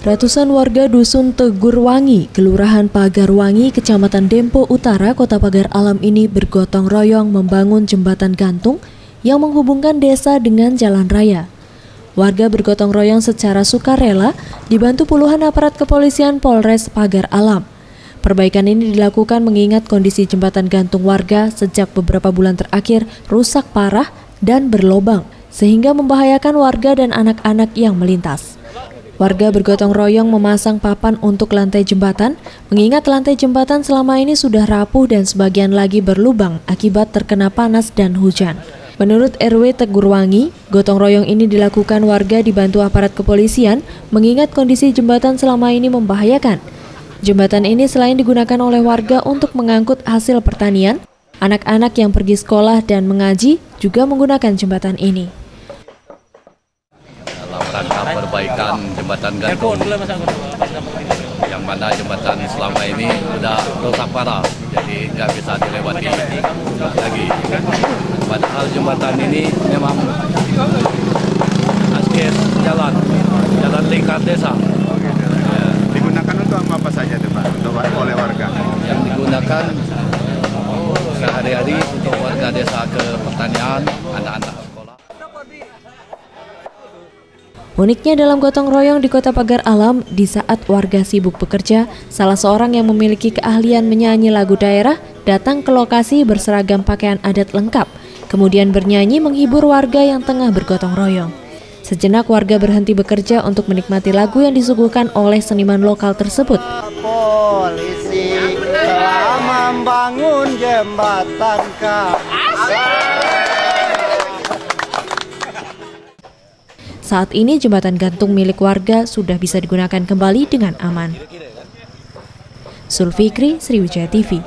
Ratusan warga Dusun Tegurwangi, Kelurahan Pagarwangi, Kecamatan Dempo Utara, Kota Pagar Alam ini bergotong royong membangun jembatan gantung yang menghubungkan desa dengan jalan raya. Warga bergotong royong secara sukarela, dibantu puluhan aparat kepolisian Polres Pagar Alam. Perbaikan ini dilakukan mengingat kondisi jembatan gantung warga sejak beberapa bulan terakhir rusak parah dan berlobang, sehingga membahayakan warga dan anak-anak yang melintas. Warga bergotong royong memasang papan untuk lantai jembatan, mengingat lantai jembatan selama ini sudah rapuh dan sebagian lagi berlubang akibat terkena panas dan hujan. Menurut RW Tegurwangi, gotong royong ini dilakukan warga dibantu aparat kepolisian, mengingat kondisi jembatan selama ini membahayakan. Jembatan ini selain digunakan oleh warga untuk mengangkut hasil pertanian, anak-anak yang pergi sekolah dan mengaji juga menggunakan jembatan ini. Rangka perbaikan jembatan gantung yang mana jembatan selama ini sudah rusak parah, jadi nggak bisa dilewati lagi. Padahal jembatan ini memang akses jalan lingkar desa. Digunakan untuk apa saja tuh Pak? Untuk oleh warga? Yang digunakan sehari-hari untuk warga desa ke pertanian, anak-anak sekolah. Uniknya dalam gotong royong di Kota Pagar Alam, di saat warga sibuk bekerja, salah seorang yang memiliki keahlian menyanyi lagu daerah datang ke lokasi berseragam pakaian adat lengkap, kemudian bernyanyi menghibur warga yang tengah bergotong royong. Sejenak warga berhenti bekerja untuk menikmati lagu yang disuguhkan oleh seniman lokal tersebut. Polisi telah membangun jembatan Saat ini jembatan gantung milik warga sudah bisa digunakan kembali dengan aman. Zulfikri, Sriwijaya TV.